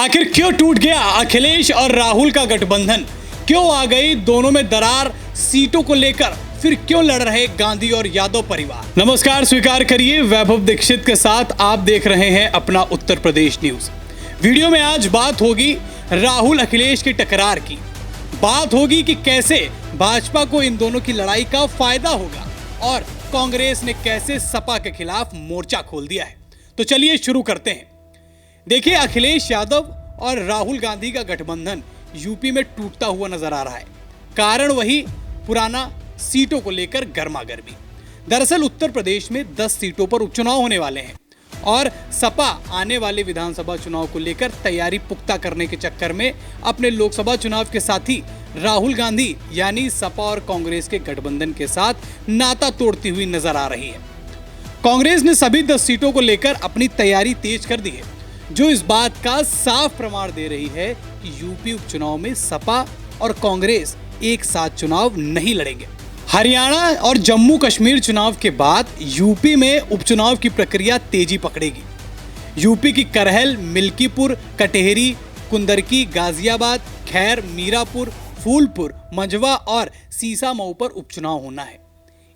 आखिर क्यों टूट गया अखिलेश और राहुल का गठबंधन? क्यों आ गई दोनों में दरार सीटों को लेकर? फिर क्यों लड़ रहे गांधी और यादव परिवार? नमस्कार, स्वीकार करिए वैभव दीक्षित के साथ आप देख रहे हैं अपना उत्तर प्रदेश न्यूज। वीडियो में आज बात होगी राहुल अखिलेश की टकरार की। बात होगी कि कैसे भाजपा को इन दोनों की लड़ाई का फायदा होगा और कांग्रेस ने कैसे सपा के खिलाफ मोर्चा खोल दिया है। तो चलिए शुरू करते हैं। देखिए, अखिलेश यादव और राहुल गांधी का गठबंधन यूपी में टूटता हुआ नजर आ रहा है। कारण वही पुराना सीटों को लेकर गर्मागर्मी। दरअसल उत्तर प्रदेश में 10 सीटों पर उपचुनाव होने वाले हैं और सपा आने वाले विधानसभा चुनाव को लेकर तैयारी पुख्ता करने के चक्कर में अपने लोकसभा चुनाव के साथी राहुल गांधी यानी सपा और कांग्रेस के गठबंधन के साथ नाता तोड़ती हुई नजर आ रही है। कांग्रेस ने सभी 10 सीटों को लेकर अपनी तैयारी तेज कर दी है, जो इस बात का साफ प्रमाण दे रही है कि यूपी उपचुनाव में सपा और कांग्रेस एक साथ चुनाव नहीं लड़ेंगे। हरियाणा और जम्मू कश्मीर चुनाव के बाद यूपी में उपचुनाव की प्रक्रिया तेजी पकड़ेगी। यूपी की करहल, मिल्कीपुर, कटेहरी, कुंदरकी, गाजियाबाद, खैर, मीरापुर, फूलपुर, मंझवा और सीसामऊ पर उपचुनाव होना है।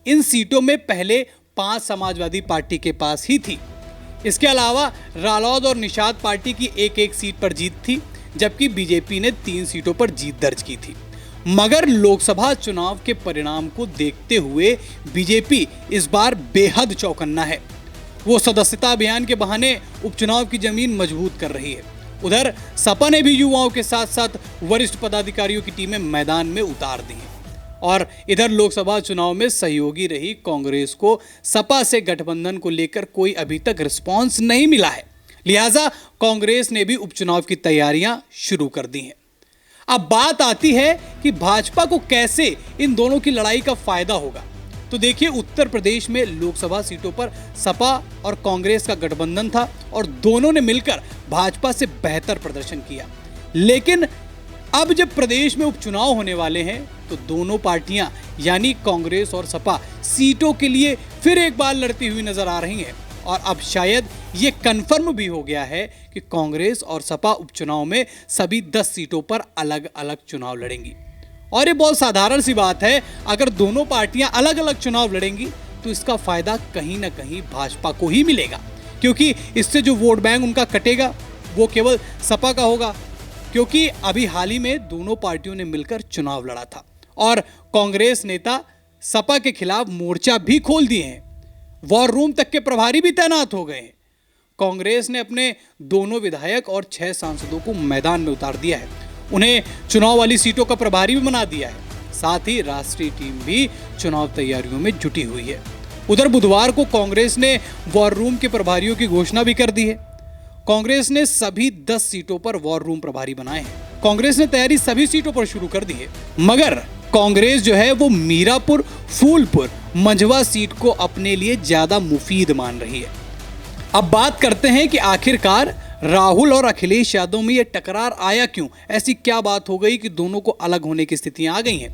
इन सीटों में पहले 5 समाजवादी पार्टी के पास ही थी। इसके अलावा रालोद और निषाद पार्टी की एक सीट पर जीत थी, जबकि बीजेपी ने 3 सीटों पर जीत दर्ज की थी। मगर लोकसभा चुनाव के परिणाम को देखते हुए बीजेपी इस बार बेहद चौकन्ना है। वो सदस्यता अभियान के बहाने उपचुनाव की जमीन मजबूत कर रही है। उधर सपा ने भी युवाओं के साथ साथ वरिष्ठ पदाधिकारियों की टीमें मैदान में उतार दी हैं। और इधर लोकसभा चुनाव में सहयोगी रही कांग्रेस को सपा से गठबंधन को लेकर कोई अभी तक रिस्पांस नहीं मिला है। लिहाजा कांग्रेस ने भी उपचुनाव की तैयारियां शुरू कर दी हैं। अब बात आती है कि भाजपा को कैसे इन दोनों की लड़ाई का फायदा होगा। तो देखिए, उत्तर प्रदेश में लोकसभा सीटों पर सपा और कांग्रेस का गठबंधन था और दोनों ने मिलकर भाजपा से बेहतर प्रदर्शन किया। लेकिन अब जब प्रदेश में उपचुनाव होने वाले हैं तो दोनों पार्टियां यानी कांग्रेस और सपा सीटों के लिए फिर एक बार लड़ती हुई नजर आ रही हैं। और अब शायद ये कन्फर्म भी हो गया है कि कांग्रेस और सपा उपचुनाव में सभी 10 सीटों पर अलग अलग चुनाव लड़ेंगी। और ये बहुत साधारण सी बात है, अगर दोनों पार्टियां अलग अलग चुनाव लड़ेंगी तो इसका फायदा कहीं ना कहीं भाजपा को ही मिलेगा, क्योंकि इससे जो वोट बैंक उनका कटेगा वो केवल सपा का होगा। क्योंकि अभी हाल ही में दोनों पार्टियों ने मिलकर चुनाव लड़ा था और कांग्रेस नेता सपा के खिलाफ मोर्चा भी खोल दिए हैं। वॉर रूम तक के प्रभारी भी तैनात हो गए हैं। कांग्रेस ने अपने दोनों विधायक और 6 सांसदों को मैदान में उतार दिया है। उन्हें चुनाव वाली सीटों का प्रभारी भी बना दिया है। साथ ही राष्ट्रीय टीम भी चुनाव तैयारियों में जुटी हुई है। उधर बुधवार को कांग्रेस ने वॉर रूम के प्रभारियों की घोषणा भी कर दी है। कांग्रेस ने सभी 10 सीटों पर वॉर रूम प्रभारी बनाए हैं। कांग्रेस ने तैयारी सभी सीटों पर शुरू कर दी है, मगर कांग्रेस जो है वो मीरापुर, फूलपुर, मंझवा सीट को अपने लिए ज्यादा मुफीद मान रही है। अब बात करते हैं कि आखिरकार राहुल और अखिलेश यादव में यह टकरार आया क्यों? ऐसी क्या बात हो गई कि दोनों को अलग होने की स्थितियां आ गई हैं?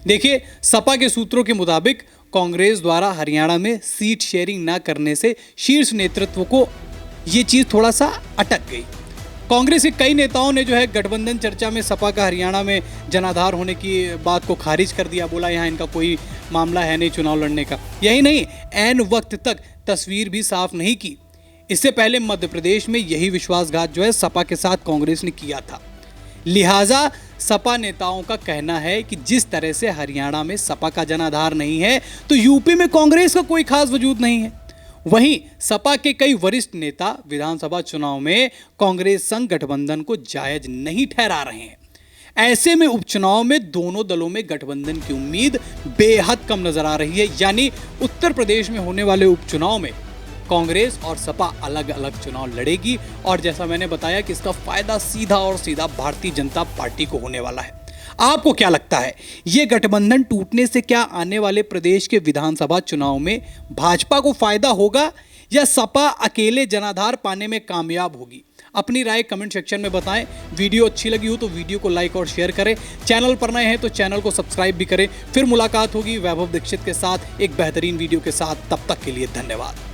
देखिए, सपा के सूत्रों के मुताबिक कांग्रेस द्वारा हरियाणा में सीट शेयरिंग न करने से शीर्ष नेतृत्व को ये चीज थोड़ा सा अटक गई। कांग्रेस के कई नेताओं ने जो है गठबंधन चर्चा में सपा का हरियाणा में जनाधार होने की बात को खारिज कर दिया। बोला यहाँ इनका कोई मामला है नहीं चुनाव लड़ने का। यही नहीं, ऐन वक्त तक तस्वीर भी साफ नहीं की। इससे पहले मध्य प्रदेश में यही विश्वासघात जो है सपा के साथ कांग्रेस ने किया था। लिहाजा सपा नेताओं का कहना है कि जिस तरह से हरियाणा में सपा का जनाधार नहीं है तो यूपी में कांग्रेस का कोई खास वजूद नहीं है। वहीं सपा के कई वरिष्ठ नेता विधानसभा चुनाव में कांग्रेस संग गठबंधन को जायज नहीं ठहरा रहे हैं। ऐसे में उपचुनाव में दोनों दलों में गठबंधन की उम्मीद बेहद कम नजर आ रही है। यानी उत्तर प्रदेश में होने वाले उपचुनाव में कांग्रेस और सपा अलग अलग चुनाव लड़ेगी और जैसा मैंने बताया कि इसका फायदा सीधा और सीधा भारतीय जनता पार्टी को होने वाला है। आपको क्या लगता है, ये गठबंधन टूटने से क्या आने वाले प्रदेश के विधानसभा चुनाव में भाजपा को फायदा होगा या सपा अकेले जनाधार पाने में कामयाब होगी? अपनी राय कमेंट सेक्शन में बताएं। वीडियो अच्छी लगी हो तो वीडियो को लाइक और शेयर करें। चैनल पर नए हैं तो चैनल को सब्सक्राइब भी करें। फिर मुलाकात होगी वैभव दीक्षित के साथ एक बेहतरीन वीडियो के साथ। तब तक के लिए धन्यवाद।